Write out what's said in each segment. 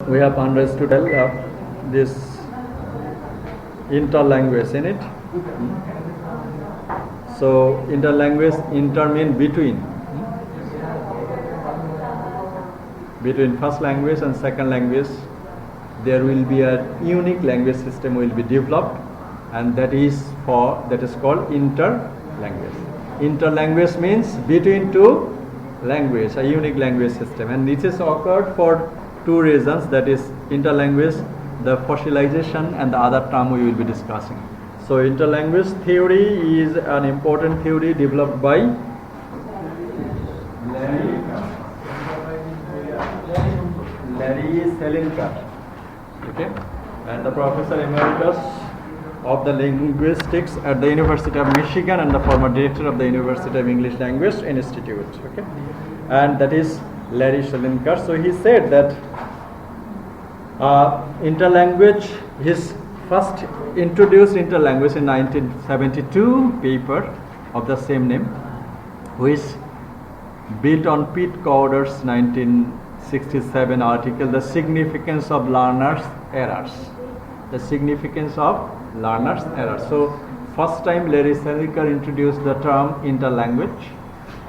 we have understood this interlanguage in it. So interlanguage, inter mean between first language and second language there will be a unique language system will be developed, and that is called interlanguage. Interlanguage means between two language, a unique language system, and this is occurred for two reasons, that is interlanguage, the fossilization, and the other term we will be discussing. So interlanguage theory is an important theory developed by Larry Selinker, okay, and the Professor Emeritus of the Linguistics at the University of Michigan and the former Director of the University of English Language Institute, okay, and that is Larry Selinker. So he said that interlanguage, his first introduced interlanguage in 1972 paper of the same name, which built on Pete Cowder's 1967 article, The Significance of Learners' Errors. The significance of learners' errors. So first time Larry Selinker introduced the term interlanguage,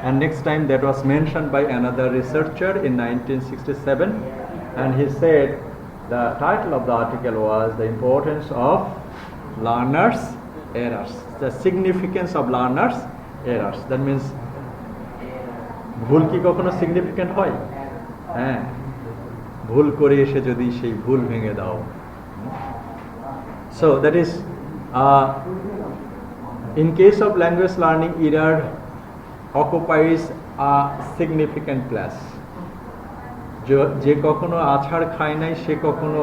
and next time that was mentioned by another researcher in 1967, and he said the title of the article was The Importance of Learners' Errors, the significance of learners' errors. That means ভুল কি কখনো significant হয়? হ্যাঁ, ভুল করে এসে যদি সেই ভুল ভেঙে দাও. So that is in case of language learning, error occupies a significant place. যে কখনো আছাড় খায় নাই সে কখনো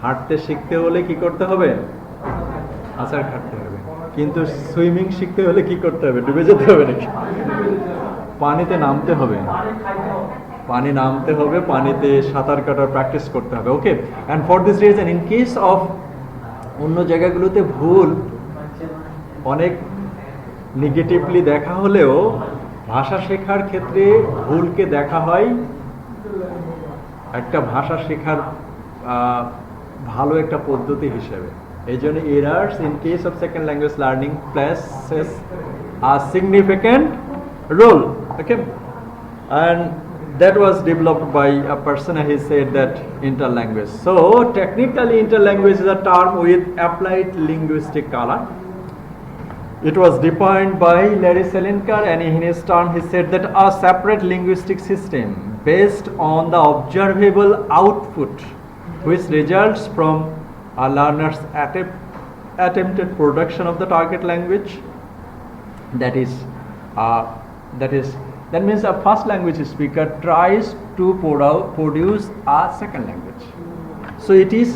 হাঁটতে শিখতে হলে কি করতে হবে? আছাড় খাটতে হবে। কিন্তু সুইমিং শিখতে হলে কি করতে হবে? ডুবে যেতে হবে নাকি? পানিতে নামতে হবে, পানিতে সাঁতার কাটার প্র্যাকটিস করতে হবে, okay. And for this reason in case of অন্য জায়গাগুলোতে ভুল অনেক নেগেটিভলি দেখা হলেও ভাষা শেখার ক্ষেত্রে ভুলকে দেখা হয় একটা ভাষা শেখার ভালো একটা পদ্ধতি হিসেবে। এই জন্য errors in case of second language learning places a significant role, okay. And that was developed by a person, and he said that interlanguage. So technically interlanguage is a term with applied linguistic color. It was defined by Larry Selinker, and in his term he said that a separate linguistic system based on the observable output which results from a learner's attempted production of the target language. That means a first language speaker tries to produce a second language. So it is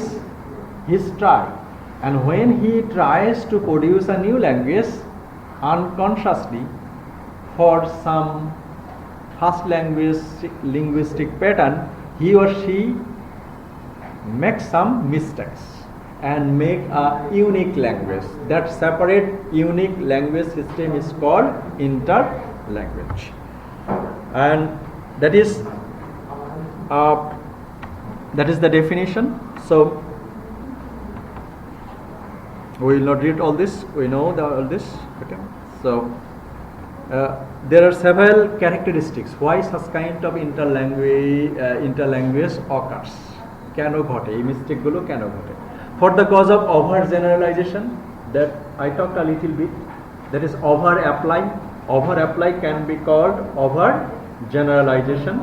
his try. And when he tries to produce a new language unconsciously for some first language linguistic pattern, he or she makes some mistakes and make a unique language. That separate unique language system is called interlanguage. And that is the definition. So we will not read all this, we know all this, okay. So there are several characteristics why such kind of interlanguage occurs. কেন ঘটে এই mistake গুলো, কেন ঘটে? For the cause of over generalization that I talked a little bit, that is over apply can be called over generalization.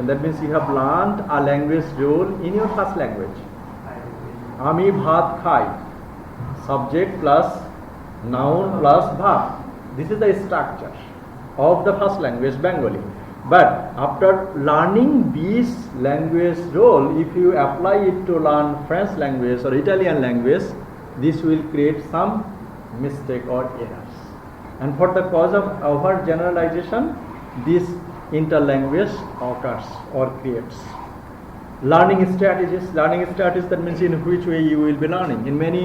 That means you have learned a language rule in your first language. আমি ভাত খাই, subject plus noun plus verb. This is the structure of the first language, Bengali. But after learning this language role, if you apply it to learn French language or Italian language, this will create some mistake or errors. And for the cause of over generalization, this interlanguage occurs or creates. Learning strategies, that means in which way you will be learning. In many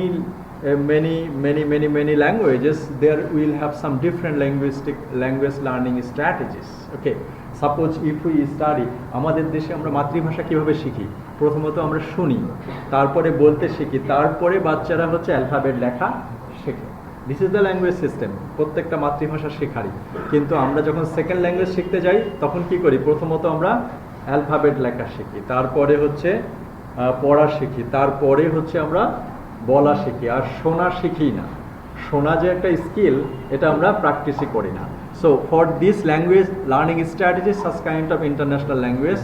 many languages, there will have some different language learning strategies. Okay, suppose if we study, আমাদের দেশে আমরা মাতৃভাষা কিভাবে শিখি? প্রথমত আমরা শুনি, তারপরে বলতে শিখি, তারপরে বাচ্চারা হচ্ছে অ্যালফাবেট লেখা শেখে। This is the language system প্রত্যেকটা মাতৃভাষা শেখারই। কিন্তু আমরা যখন সেকেন্ড ল্যাঙ্গুয়েজ শিখতে যাই তখন কি করি? প্রথমত আমরা অ্যালফাবেট লেখা শিখি, তারপরে হচ্ছে পড়া শিখি, তারপরে হচ্ছে আমরা বলা শিখি, আর শোনা শিখি না। শোনা যে একটা স্কিল, এটা আমরা প্র্যাকটিসই করি না। So for this language learning strategy, such kind of international language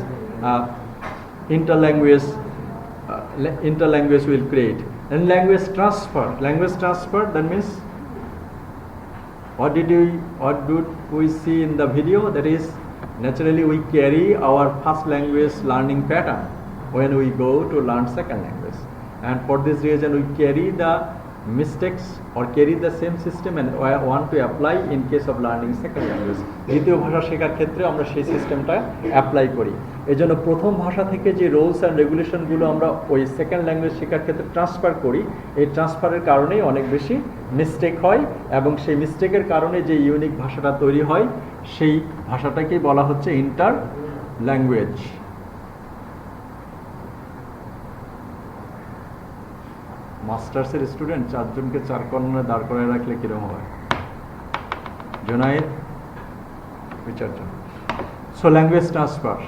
interlanguage will create. And language transfer, that means what did we see in the video? That is, naturally we carry our first language learning pattern when we go to learn second language, and for this reason we carry the mistakes or carry the same system and want to apply in case of learning second language. দ্বিতীয় ভাষা শেখার ক্ষেত্রে আমরা সেই সিস্টেমটা apply করি। এজন্য প্রথম ভাষা থেকে যে রুলস অ্যান্ড রেগুলেশনগুলো আমরা ওই সেকেন্ড ল্যাঙ্গুয়েজ শেখার ক্ষেত্রে ট্রান্সফার করি, এই ট্রান্সফারের কারণেই অনেক বেশি মিস্টেক হয়, এবং সেই মিস্টেকের কারণে যে ইউনিক ভাষাটা তৈরি হয় সেই ভাষাটাকেই বলা হচ্ছে ইন্টার ল্যাঙ্গুয়েজ। মাস্টার্সের স্টুডেন্ট 4 জনকে 4 কর্নারে দাঁড় করায় রাখলে কিরকম হয়? Zonayed, বিচারজন। So language transfer.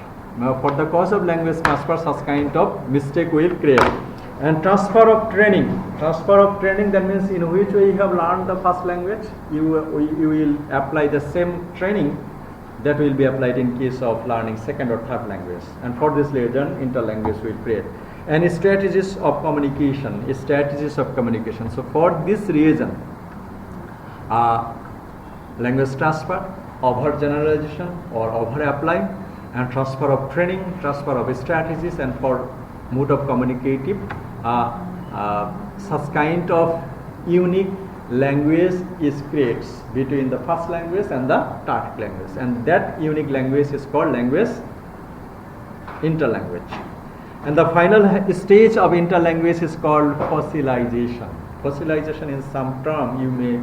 Now for the cause of language transfer, such kind of mistake will create. And transfer of training, that means in which way you have learned the first language, you will apply the same training that will be applied in case of learning second or third language. And for this reason, interlanguage will create. And strategies of communication. So for this reason, language transfer, over generalization or over apply, and transfer of training, transfer of strategies, and for mode of communicative, such kind of unique language is creates between the first language and the third language, and that unique language is called language interlanguage. And the final stage of interlanguage is called fossilization. Fossilization, in some term you may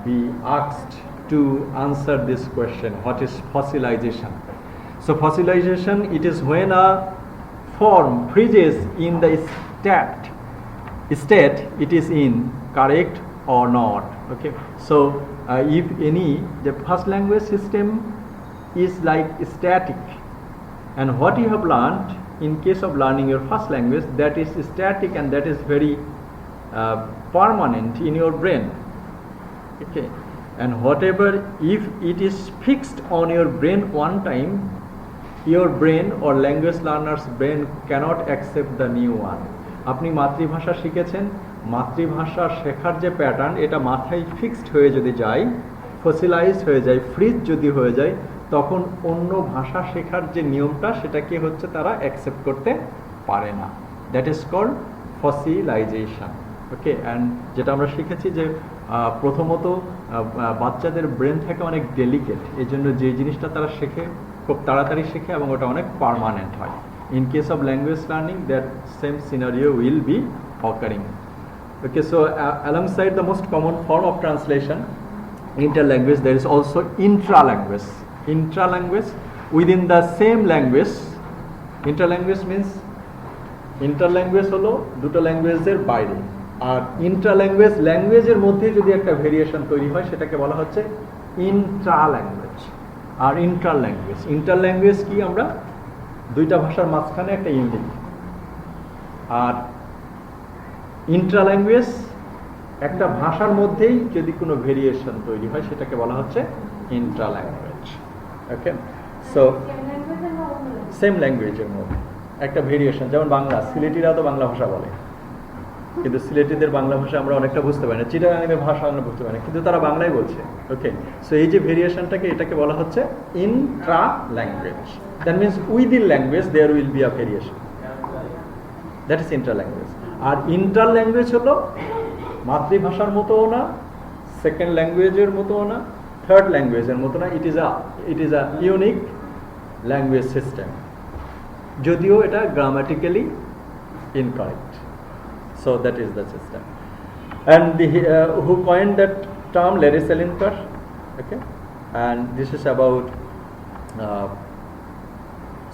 be asked to answer this question, what is fossilization? So fossilization, it is when a form freezes in the state it is in, correct or not. Okay, so if the first language system is like static, and what you have learned in case of learning your first language, that is static and that is very permanent in your brain. Okay, and whatever, if it is fixed on your brain one time, your brain or language learner's brain cannot accept the new one. আপনি মাতৃভাষা শিখেছেন, মাতৃভাষা শেখার যে pattern, এটা মাথায় fixed হয়ে যদি যায়, ফসিলাইজড হয়ে যায়, ফ্রিজ যদি হয়ে যায়, তখন অন্য ভাষা শেখার যে নিয়মটা সেটাকে হচ্ছে তারা অ্যাকসেপ্ট করতে পারে না। That is called fossilization. Okay, and যেটা আমরা শিখেছি যে প্রথমত বাচ্চাদের ব্রেন থাকে অনেক ডেলিকেট, এই জন্য যে জিনিসটা তারা শেখে খুব তাড়াতাড়ি শেখে এবং ওটা অনেক পার্মানেন্ট হয়। In case of language learning, that same scenario will be occurring. Okay, so alongside the most common form of translation, interlanguage, there is also intralanguage. Intralanguage within the same language. Interlanguage means interlanguage হলো দুটো ল্যাঙ্গুয়েজের বাইরে, আর ইন্ট্রাল্যাঙ্গুয়েজ ল্যাঙ্গুয়েজের মধ্যে যদি একটা variation তৈরি হয় সেটাকে বলা হচ্ছে ইন্ট্রাল্যাঙ্গুয়েজ। আর ইন্টারল্যাঙ্গুয়েজ কি? আমরা দুইটা ভাষার মাঝখানে একটা ইউনিক। আর ইন্ট্রাল্যাঙ্গুয়েজ একটা ভাষার মধ্যেই যদি কোনো ভেরিয়েশন তৈরি হয় সেটাকে বলা হচ্ছে ইন্ট্রাল্যাঙ্গুয়েজ। ওকে, সো সেম ল্যাঙ্গুয়েজের মধ্যে একটা ভেরিয়েশন, যেমন বাংলা, সিলেটিরা তো বাংলা ভাষা বলে, কিন্তু সিলেটিদের বাংলা ভাষা আমরা অনেকটা বুঝতে পারি না, চিটাগাংয়ের ভাষা আমরা বুঝতে পারি না, কিন্তু তারা বাংলাই বলছে। ওকে, সো এই যে ভেরিয়েশনটাকে, এটাকে বলা হচ্ছে intra language. That means within language there will be a variation, that is intra language. আর ইন্টার ল্যাঙ্গুয়েজ হলো মাতৃভাষার মতোও না, সেকেন্ড ল্যাঙ্গুয়েজের মতোও না, থার্ড ল্যাঙ্গুয়েজের মতো না, it is a unique language system, যদিও এটা grammatically incorrect. So that is the system. And who coined that term? Larry Selinker. Okay, and this is about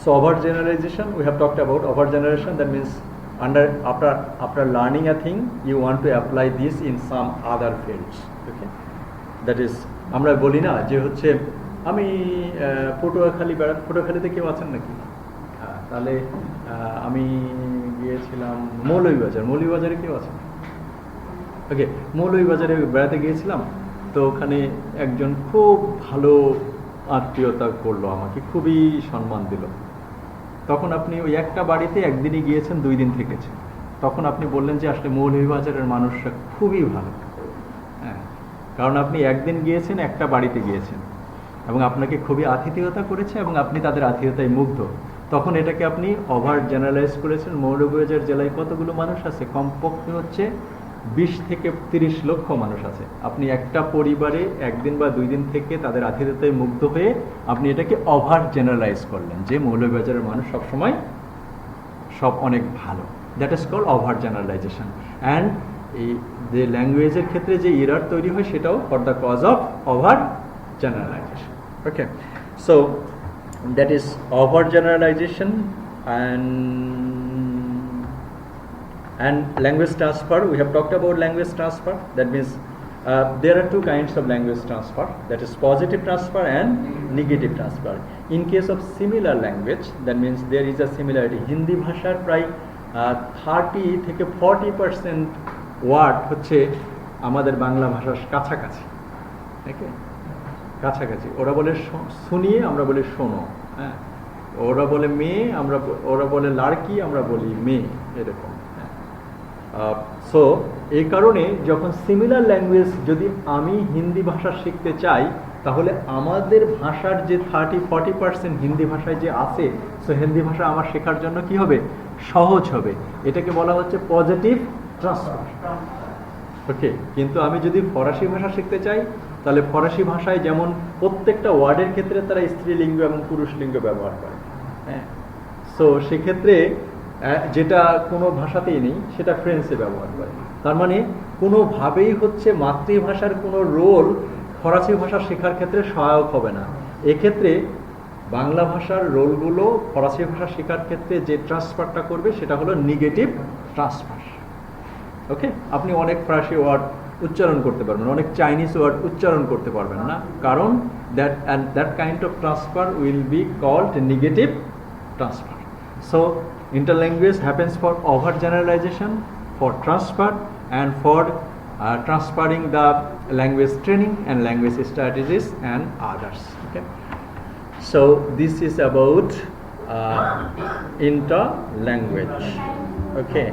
so overgeneralization. We have talked about overgeneralization. That means after learning a thing, you want to apply this in some other fields. Okay, that is আমরা বলি না যে হচ্ছে আমি পটুয়াখালীতে কেউ আছেন নাকি? হ্যাঁ, তাহলে আমি গিয়েছিলাম মৌলভীবাজারে কেউ আছেন? ওকে, মৌলভীবাজারে বেড়াতে গিয়েছিলাম, তো ওখানে একজন খুব ভালো আত্মীয়তা করলো, আমাকে খুবই সম্মান দিল। তখন আপনি ওই একটা বাড়িতে একদিনই গিয়েছেন, 2 দিন থেকেছেন, তখন আপনি বললেন যে আসলে মৌলভীবাজারের মানুষরা খুবই ভালো। হ্যাঁ, কারণ আপনি একদিন গিয়েছেন, একটা বাড়িতে গিয়েছেন এবং আপনাকে খুবই আতিথেয়তা করেছে এবং আপনি তাদের আতিথেয়তায় মুগ্ধ। তখন এটাকে আপনি ওভার জেনারেলাইজ করেছেন। মৌলভীবাজার জেলায় কতগুলো মানুষ আছে? কমপক্ষে হচ্ছে 20 থেকে 30 লক্ষ মানুষ আছে। আপনি একটা পরিবারে একদিন বা 2 দিন থেকে তাদের আতিথেয়তায় মুগ্ধ হয়ে আপনি এটাকে ওভার জেনারেলাইজ করলেন যে মৌলভীবাজারের মানুষ সবসময় সব অনেক ভালো। That is called over generalization. And এই যে ল্যাঙ্গুয়েজের ক্ষেত্রে যে এরার তৈরি হয় সেটাও for the cause of over generalization. Okay, so that is over generalization. And language transfer, we have talked about language transfer. That means there are 2 kinds of language transfer, that is positive transfer and negative transfer. In case of similar language, that means there is a similarity. Hindi bhashar প্রায় 30 থেকে 40% word হচ্ছে আমাদের বাংলা ভাষার কাছাকাছি। ওকে, কাছাকাছি। ওরা বলে শুনিয়ে, আমরা বলি শোনো। হ্যাঁ, ওরা বলে মেয়ে, ওরা বলে লাড়কি, আমরা বলি মেয়ে, এরকম। সো এই কারণে যখন সিমিলার ল্যাঙ্গুয়েজ, যদি আমি হিন্দি ভাষা শিখতে চাই, তাহলে আমাদের ভাষার যে 30-40% হিন্দি ভাষায় যে আছে, সো হিন্দি ভাষা আমার শেখার জন্য কি হবে? সহজ হবে। এটাকে বলা হচ্ছে পজিটিভ ট্রান্সফার। ওকে, কিন্তু আমি যদি ফরাসি ভাষা শিখতে চাই, তাহলে ফরাসি ভাষায় যেমন প্রত্যেকটা ওয়ার্ডের ক্ষেত্রে তারা স্ত্রীলিঙ্গ এবং পুরুষলিঙ্গ ব্যবহার করে। হ্যাঁ, সো সেক্ষেত্রে যেটা কোনো ভাষাতেই নেই, সেটা ফ্রেঞ্চে ব্যবহার করে। তার মানে কোনোভাবেই হচ্ছে মাতৃভাষার কোনো রোল ফরাসি ভাষা শেখার ক্ষেত্রে সহায়ক হবে না। এক্ষেত্রে বাংলা ভাষার রোলগুলো ফরাসি ভাষা শেখার ক্ষেত্রে যে ট্রান্সফারটা করবে সেটা হলো নেগেটিভ ট্রান্সফার। ওকে, আপনি অনেক ফরাসি ওয়ার্ড উচ্চারণ করতে পারবেন, অনেক চাইনিজ ওয়ার্ড উচ্চারণ করতে পারবেন না, কারণ that kind of transfer will be called negative transfer. So interlanguage happens for overgeneralization, for transfer, and for transferring the language training and language strategies and others. Okay, so this is about interlanguage. Okay,